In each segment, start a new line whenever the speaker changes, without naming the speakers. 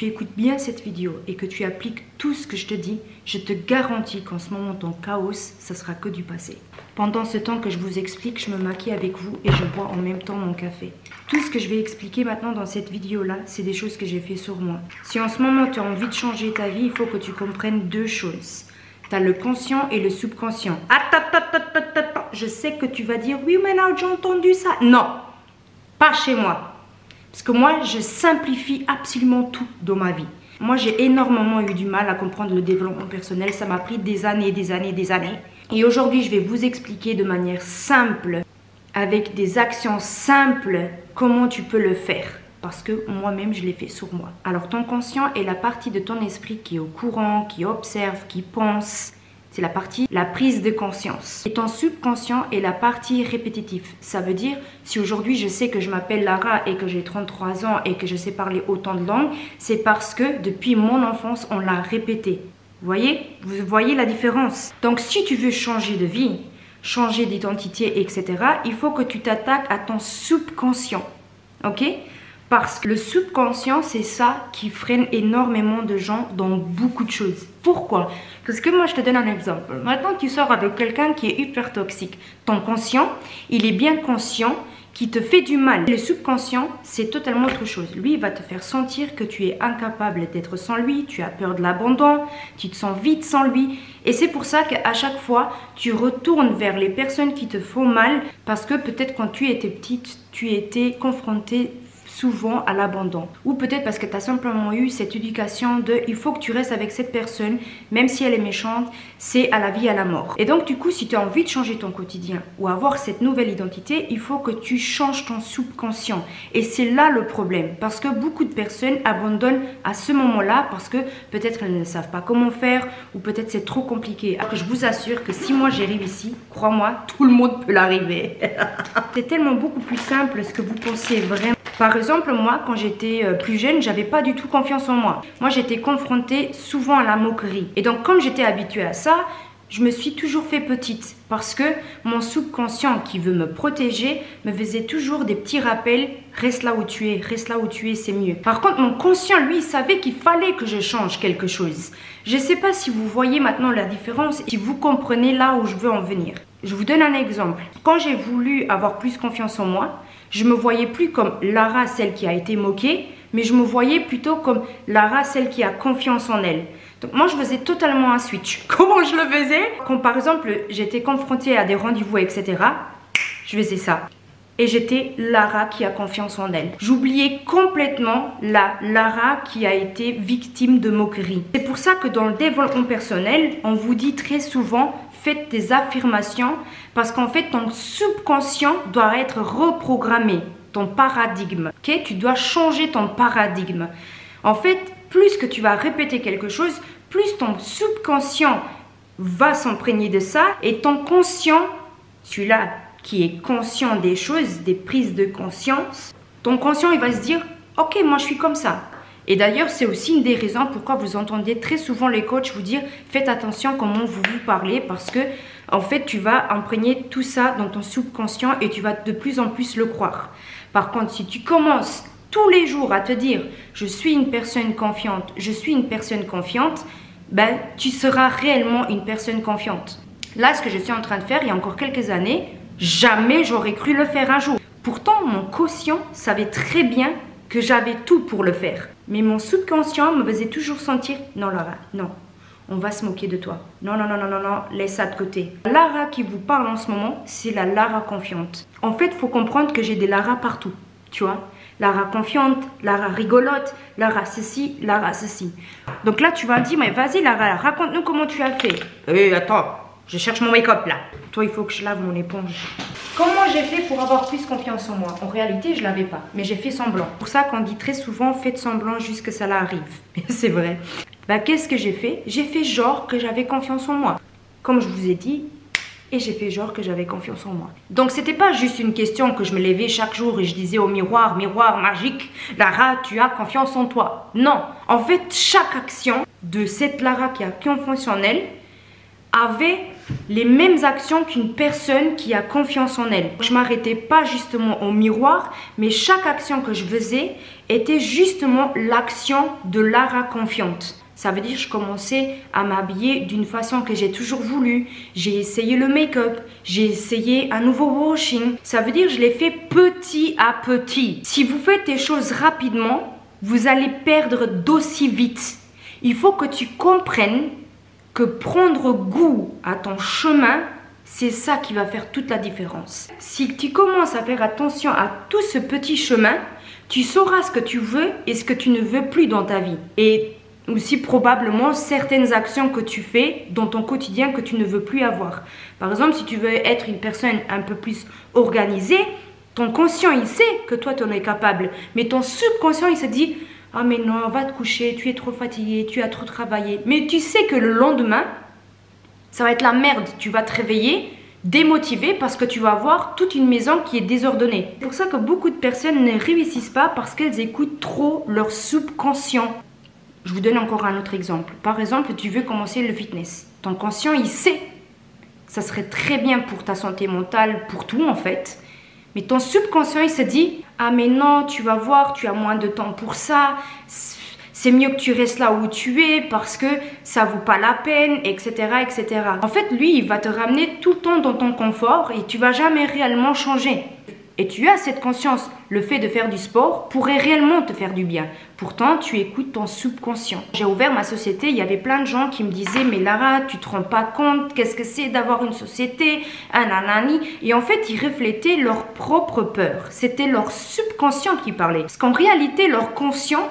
tu écoutes bien cette vidéo et que tu appliques tout ce que je te dis, je te garantis qu'en ce moment, ton chaos, ça sera que du passé. Pendant ce temps que je vous explique, je me maquille avec vous et je bois en même temps mon café. Tout ce que je vais expliquer maintenant dans cette vidéo-là, c'est des choses que j'ai fait sur moi. Si en ce moment, tu as envie de changer ta vie, il faut que tu comprennes deux choses. Tu as le conscient et le subconscient. Attends, je sais que tu vas dire, oui, mais là, j'ai entendu ça. Non, pas chez moi. Parce que moi, je simplifie absolument tout dans ma vie. Moi, j'ai énormément eu du mal à comprendre le développement personnel. Ça m'a pris des années et des années et des années. Et aujourd'hui, je vais vous expliquer de manière simple, avec des actions simples, comment tu peux le faire. Parce que moi-même, je l'ai fait sur moi. Alors, ton conscient est la partie de ton esprit qui est au courant, qui observe, qui pense. C'est la partie, la prise de conscience. Et ton subconscient est la partie répétitive. Ça veut dire, si aujourd'hui je sais que je m'appelle Lara et que j'ai 33 ans et que je sais parler autant de langues, c'est parce que depuis mon enfance, on l'a répété. Vous voyez la différence? Donc si tu veux changer de vie, changer d'identité, etc., il faut que tu t'attaques à ton subconscient. Ok? Parce que le subconscient, c'est ça qui freine énormément de gens dans beaucoup de choses. Pourquoi? Parce que moi, je te donne un exemple. Maintenant, tu sors avec quelqu'un qui est hyper toxique. Ton conscient, il est bien conscient qu'il te fait du mal. Le subconscient, c'est totalement autre chose. Lui, il va te faire sentir que tu es incapable d'être sans lui, tu as peur de l'abandon, tu te sens vide sans lui. Et c'est pour ça qu'à chaque fois, tu retournes vers les personnes qui te font mal parce que peut-être quand tu étais petite, tu étais confrontée souvent à l'abandon. Ou peut-être parce que tu as simplement eu cette éducation de il faut que tu restes avec cette personne, même si elle est méchante, c'est à la vie, à la mort. Et donc du coup, si tu as envie de changer ton quotidien ou avoir cette nouvelle identité, il faut que tu changes ton subconscient. Et c'est là le problème, parce que beaucoup de personnes abandonnent à ce moment-là parce que peut-être elles ne savent pas comment faire ou peut-être c'est trop compliqué. Alors que je vous assure que si moi j'ai réussi, crois-moi, tout le monde peut l'arriver. C'est tellement beaucoup plus simple ce que vous pensez vraiment. Par exemple, moi, quand j'étais plus jeune, j'avais pas du tout confiance en moi. Moi, j'étais confrontée souvent à la moquerie. Et donc, comme j'étais habituée à ça, je me suis toujours fait petite. Parce que mon subconscient qui veut me protéger me faisait toujours des petits rappels. Reste là où tu es, c'est mieux. Par contre, mon conscient, lui, il savait qu'il fallait que je change quelque chose. Je sais pas si vous voyez maintenant la différence, si vous comprenez là où je veux en venir. Je vous donne un exemple. Quand j'ai voulu avoir plus confiance en moi, je me voyais plus comme Lara, celle qui a été moquée, mais je me voyais plutôt comme Lara, celle qui a confiance en elle. Donc moi, je faisais totalement un switch. Comment je le faisais? Quand par exemple, j'étais confrontée à des rendez-vous, etc., je faisais ça. Et j'étais Lara qui a confiance en elle. J'oubliais complètement la Lara qui a été victime de moquerie. C'est pour ça que dans le développement personnel, on vous dit très souvent, faites des affirmations parce qu'en fait, ton subconscient doit être reprogrammé, ton paradigme. Okay? Tu dois changer ton paradigme. En fait, plus que tu vas répéter quelque chose, plus ton subconscient va s'imprégner de ça et ton conscient, celui-là qui est conscient des choses, des prises de conscience, ton conscient, il va se dire, ok, moi je suis comme ça. Et d'ailleurs, c'est aussi une des raisons pourquoi vous entendez très souvent les coachs vous dire, faites attention comment vous parlez parce que, en fait, tu vas imprégner tout ça dans ton subconscient et tu vas de plus en plus le croire. Par contre, si tu commences tous les jours à te dire, je suis une personne confiante, ben, tu seras réellement une personne confiante. Là, ce que je suis en train de faire, il y a encore quelques années, jamais j'aurais cru le faire un jour. Pourtant, mon conscient savait très bien que j'avais tout pour le faire. Mais mon subconscient me faisait toujours sentir, non Lara, non, on va se moquer de toi. Non, laisse ça de côté. Lara qui vous parle en ce moment, c'est la Lara confiante. En fait, il faut comprendre que j'ai des Lara partout, tu vois. Lara confiante, Lara rigolote, Lara ceci, Lara ceci. Donc là, tu vas me dire, mais vas-y Lara, raconte-nous comment tu as fait. Attends, je cherche mon make-up là. Toi, il faut que je lave mon éponge. Comment j'ai fait pour avoir plus confiance en moi? En réalité, je ne l'avais pas, mais j'ai fait semblant. C'est pour ça qu'on dit très souvent, faites semblant jusqu'à ça arrive. C'est vrai. Bah, qu'est-ce que j'ai fait? J'ai fait genre que j'avais confiance en moi. Comme je vous ai dit, et j'ai fait genre que j'avais confiance en moi. Donc, c'était pas juste une question que je me levais chaque jour et je disais au miroir, miroir magique, Lara, tu as confiance en toi. Non. En fait, chaque action de cette Lara qui a confiance en elle avait les mêmes actions qu'une personne qui a confiance en elle. Je m'arrêtais pas justement au miroir, mais chaque action que je faisais était justement l'action de Lara confiante. Ça veut dire que je commençais à m'habiller d'une façon que j'ai toujours voulu. J'ai essayé le make-up, j'ai essayé un nouveau washing. Ça veut dire que je l'ai fait petit à petit. Si vous faites les choses rapidement, vous allez perdre d'aussi vite. Il faut que tu comprennes que prendre goût à ton chemin, c'est ça qui va faire toute la différence. Si tu commences à faire attention à tout ce petit chemin, tu sauras ce que tu veux et ce que tu ne veux plus dans ta vie. Et aussi probablement certaines actions que tu fais dans ton quotidien que tu ne veux plus avoir. Par exemple, si tu veux être une personne un peu plus organisée, ton conscient, il sait que toi, tu en es capable. Mais ton subconscient, il se dit « Ah mais non, va te coucher, tu es trop fatigué, tu as trop travaillé. » Mais tu sais que le lendemain, ça va être la merde. Tu vas te réveiller démotivé parce que tu vas avoir toute une maison qui est désordonnée. C'est pour ça que beaucoup de personnes ne réussissent pas parce qu'elles écoutent trop leur subconscient. Je vous donne encore un autre exemple. Par exemple, tu veux commencer le fitness. Ton conscient, il sait que ça serait très bien pour ta santé mentale, pour tout en fait. Mais ton subconscient, il se dit « Ah mais non, tu vas voir, tu as moins de temps pour ça. C'est mieux que tu restes là où tu es parce que ça vaut pas la peine, etc. etc. » En fait, lui, il va te ramener tout le temps dans ton confort et tu vas jamais réellement changer. Et tu as cette conscience, le fait de faire du sport pourrait réellement te faire du bien. Pourtant, tu écoutes ton subconscient. J'ai ouvert ma société, il y avait plein de gens qui me disaient « Mais Lara, tu te rends pas compte, qu'est-ce que c'est d'avoir une société, nanani ?» Et en fait, ils reflétaient leur propre peur. C'était leur subconscient qui parlait. Parce qu'en réalité, leur conscient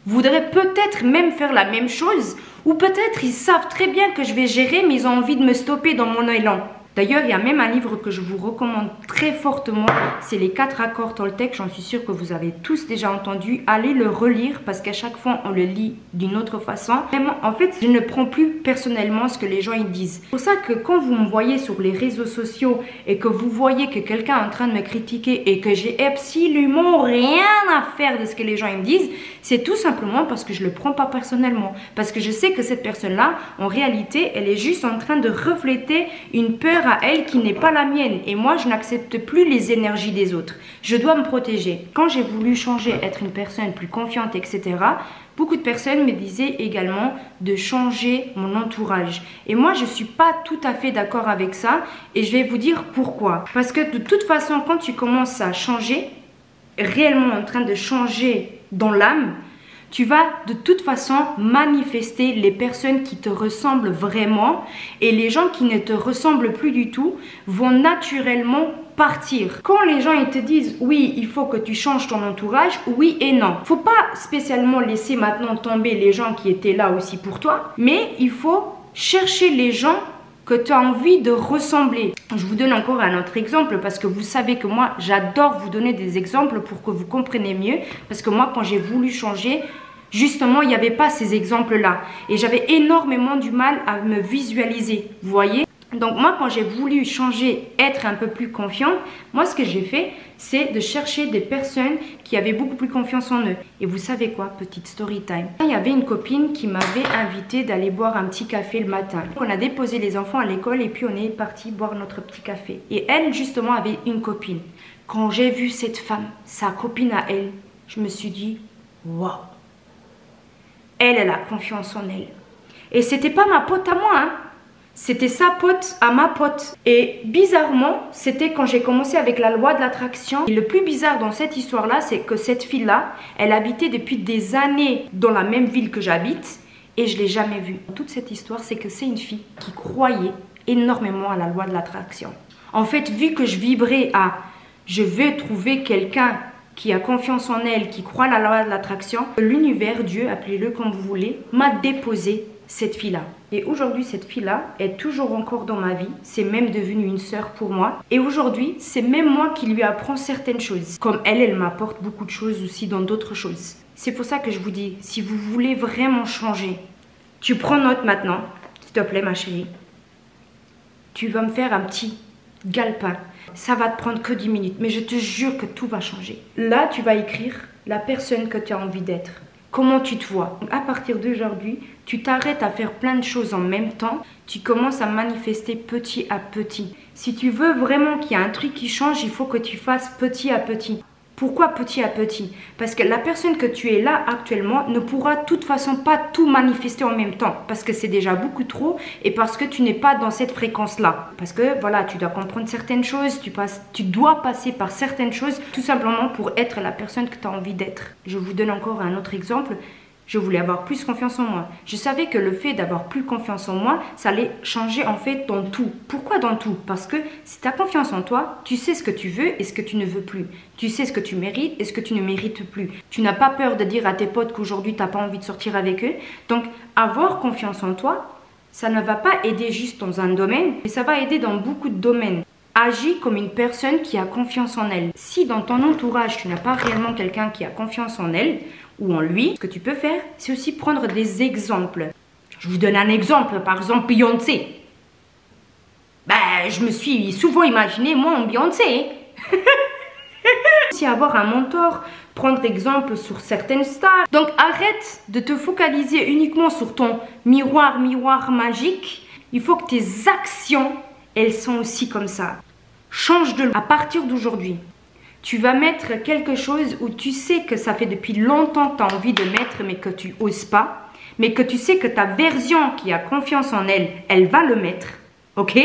voudrait peut-être même faire la même chose. Ou peut-être ils savent très bien que je vais gérer, mais ils ont envie de me stopper dans mon élan. D'ailleurs, il y a même un livre que je vous recommande très fortement, c'est les 4 accords Toltec, j'en suis sûre que vous avez tous déjà entendu. Allez le relire parce qu'à chaque fois, on le lit d'une autre façon. Vraiment, en fait, je ne prends plus personnellement ce que les gens ils disent. C'est pour ça que quand vous me voyez sur les réseaux sociaux et que vous voyez que quelqu'un est en train de me critiquer et que j'ai absolument rien à faire de ce que les gens ils me disent, c'est tout simplement parce que je ne le prends pas personnellement. Parce que je sais que cette personne-là, en réalité, elle est juste en train de refléter une peur à elle qui n'est pas la mienne. Et moi, je n'accepte plus les énergies des autres. Je dois me protéger. Quand j'ai voulu changer, être une personne plus confiante, etc., beaucoup de personnes me disaient également de changer mon entourage. Et moi, je ne suis pas tout à fait d'accord avec ça. Et je vais vous dire pourquoi. Parce que de toute façon, quand tu commences à changer, réellement en train de changer dans l'âme, tu vas de toute façon manifester les personnes qui te ressemblent vraiment et les gens qui ne te ressemblent plus du tout vont naturellement partir. Quand les gens ils te disent oui, il faut que tu changes ton entourage, oui et non. Faut pas spécialement laisser maintenant tomber les gens qui étaient là aussi pour toi, mais il faut chercher les gens que tu as envie de ressembler. Je vous donne encore un autre exemple parce que vous savez que moi, j'adore vous donner des exemples pour que vous compreniez mieux. Parce que moi, quand j'ai voulu changer, justement, il n'y avait pas ces exemples-là. Et j'avais énormément du mal à me visualiser, vous voyez ? Donc moi, quand j'ai voulu changer, être un peu plus confiante, moi, ce que j'ai fait, c'est de chercher des personnes qui avaient beaucoup plus confiance en eux. Et vous savez quoi, petite story time. Il y avait une copine qui m'avait invité d'aller boire un petit café le matin. On a déposé les enfants à l'école et puis on est parti boire notre petit café. Et elle, justement, avait une copine. Quand j'ai vu cette femme, sa copine à elle, je me suis dit, waouh, elle a confiance en elle. Et c'était pas ma pote à moi, hein. C'était sa pote à ma pote. Et bizarrement, c'était quand j'ai commencé avec la loi de l'attraction. Et le plus bizarre dans cette histoire-là, c'est que cette fille-là, elle habitait depuis des années dans la même ville que j'habite. Et je ne l'ai jamais vue. Toute cette histoire, c'est que c'est une fille qui croyait énormément à la loi de l'attraction. En fait, vu que je vibrais à « je veux trouver quelqu'un qui a confiance en elle, qui croit à la loi de l'attraction », l'univers, Dieu, appelez-le comme vous voulez, m'a déposé cette fille-là. Et aujourd'hui, cette fille-là est toujours encore dans ma vie. C'est même devenu une sœur pour moi. Et aujourd'hui, c'est même moi qui lui apprends certaines choses. Comme elle m'apporte beaucoup de choses aussi dans d'autres choses. C'est pour ça que je vous dis, si vous voulez vraiment changer, tu prends note maintenant, s'il te plaît ma chérie. Tu vas me faire un petit galpin. Ça va te prendre que 10 minutes, mais je te jure que tout va changer. Là, tu vas écrire la personne que tu as envie d'être. comment tu te vois. À partir d'aujourd'hui, tu t'arrêtes à faire plein de choses en même temps. Tu commences à manifester petit à petit. Si tu veux vraiment qu'il y ait un truc qui change, il faut que tu fasses petit à petit. Pourquoi petit à petit? Parce que la personne que tu es là actuellement ne pourra de toute façon pas tout manifester en même temps. Parce que c'est déjà beaucoup trop et parce que tu n'es pas dans cette fréquence-là. Parce que voilà, tu dois comprendre certaines choses, tu dois passer par certaines choses tout simplement pour être la personne que tu as envie d'être. Je vous donne encore un autre exemple. Je voulais avoir plus confiance en moi. Je savais que le fait d'avoir plus confiance en moi, ça allait changer en fait dans tout. Pourquoi dans tout? Parce que si tu as confiance en toi, tu sais ce que tu veux et ce que tu ne veux plus. Tu sais ce que tu mérites et ce que tu ne mérites plus. Tu n'as pas peur de dire à tes potes qu'aujourd'hui tu n'as pas envie de sortir avec eux. Donc avoir confiance en toi, ça ne va pas aider juste dans un domaine, mais ça va aider dans beaucoup de domaines. Agis comme une personne qui a confiance en elle. Si dans ton entourage, tu n'as pas réellement quelqu'un qui a confiance en elle ou en lui, ce que tu peux faire, c'est aussi prendre des exemples. Je vous donne un exemple, par exemple Beyoncé. Je me suis souvent imaginé, moi, en Beyoncé. Aussi avoir un mentor, prendre exemple sur certaines stars. Donc arrête de te focaliser uniquement sur ton miroir magique. Il faut que tes actions, elles sont aussi comme ça. Change de à partir d'aujourd'hui. Tu vas mettre quelque chose où tu sais que ça fait depuis longtemps que tu as envie de mettre mais que tu n'oses pas. Mais que tu sais que ta version qui a confiance en elle, elle va le mettre. Ok?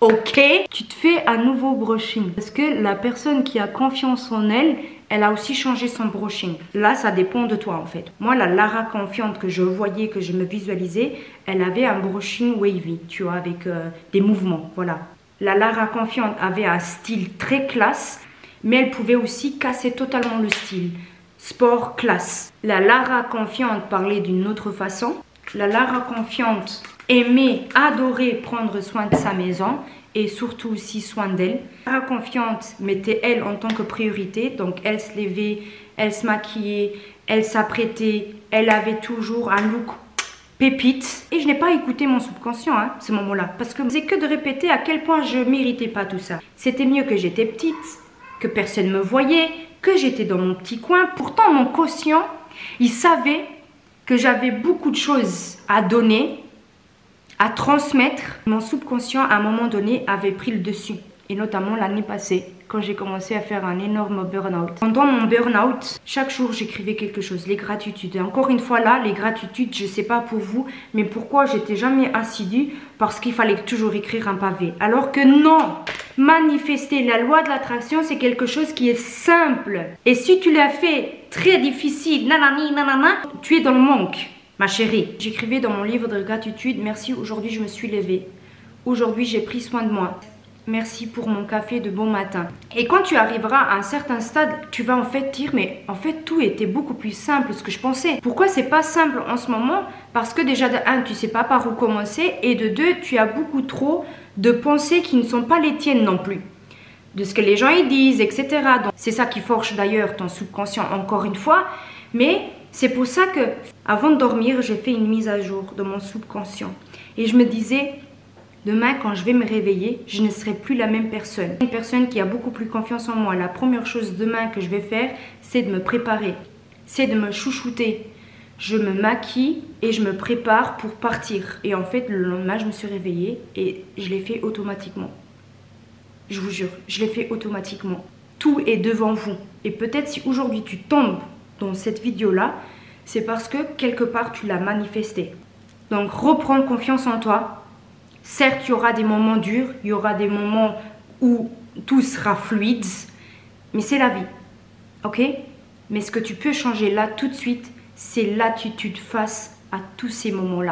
Ok? Tu te fais un nouveau brushing. Parce que la personne qui a confiance en elle, elle a aussi changé son brushing. Là, ça dépend de toi en fait. Moi, la Lara confiante que je voyais, que je me visualisais, elle avait un brushing wavy, tu vois, avec des mouvements. Voilà. La Lara confiante avait un style très classe. Mais elle pouvait aussi casser totalement le style. Sport, classe. La Lara confiante parlait d'une autre façon. La Lara confiante aimait, adorait prendre soin de sa maison et surtout aussi soin d'elle. La Lara confiante mettait elle en tant que priorité. Donc elle se levait, elle se maquillait, elle s'apprêtait. Elle avait toujours un look pépite. Et je n'ai pas écouté mon subconscient à ce moment-là. Parce que c'est que de répéter à quel point je ne méritais pas tout ça. C'était mieux que j'étais petite, que personne ne me voyait, que j'étais dans mon petit coin. Pourtant, mon quotient, il savait que j'avais beaucoup de choses à donner, à transmettre. Mon subconscient, à un moment donné, avait pris le dessus. Et notamment l'année passée, quand j'ai commencé à faire un énorme burn-out. Pendant mon burn-out, chaque jour, j'écrivais quelque chose, les gratitudes. Et encore une fois là, les gratitudes, je ne sais pas pour vous, mais pourquoi j'étais jamais assidue? Parce qu'il fallait toujours écrire un pavé. Alors que non! Manifester la loi de l'attraction, c'est quelque chose qui est simple. Et si tu l'as fait très difficile, nanani, nanana, tu es dans le manque, ma chérie. J'écrivais dans mon livre de gratitude, merci, aujourd'hui je me suis levée. Aujourd'hui j'ai pris soin de moi. Merci pour mon café de bon matin. Et quand tu arriveras à un certain stade, tu vas en fait dire, mais en fait tout était beaucoup plus simple que ce que je pensais. Pourquoi c'est pas simple en ce moment? Parce que déjà de 1, tu sais pas par où commencer, et de 2, tu as beaucoup trop de pensées qui ne sont pas les tiennes non plus. De ce que les gens y disent, etc. Donc c'est ça qui forge d'ailleurs ton subconscient encore une fois. Mais c'est pour ça que avant de dormir, j'ai fait une mise à jour de mon subconscient. Et je me disais, demain, quand je vais me réveiller, je ne serai plus la même personne. Une personne qui a beaucoup plus confiance en moi. La première chose demain que je vais faire, c'est de me préparer. C'est de me chouchouter. Je me maquille et je me prépare pour partir. Et en fait, le lendemain, je me suis réveillée et je l'ai fait automatiquement. Je vous jure, je l'ai fait automatiquement. Tout est devant vous. Et peut-être si aujourd'hui tu tombes dans cette vidéo-là, c'est parce que quelque part tu l'as manifesté. Donc reprends confiance en toi. Certes, il y aura des moments durs, il y aura des moments où tout sera fluide, mais c'est la vie, ok? Mais ce que tu peux changer là tout de suite, c'est l'attitude face à tous ces moments-là.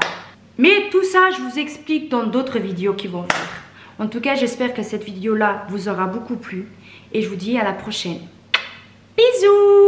Mais tout ça, je vous explique dans d'autres vidéos qui vont venir. En tout cas, j'espère que cette vidéo-là vous aura beaucoup plu et je vous dis à la prochaine. Bisous!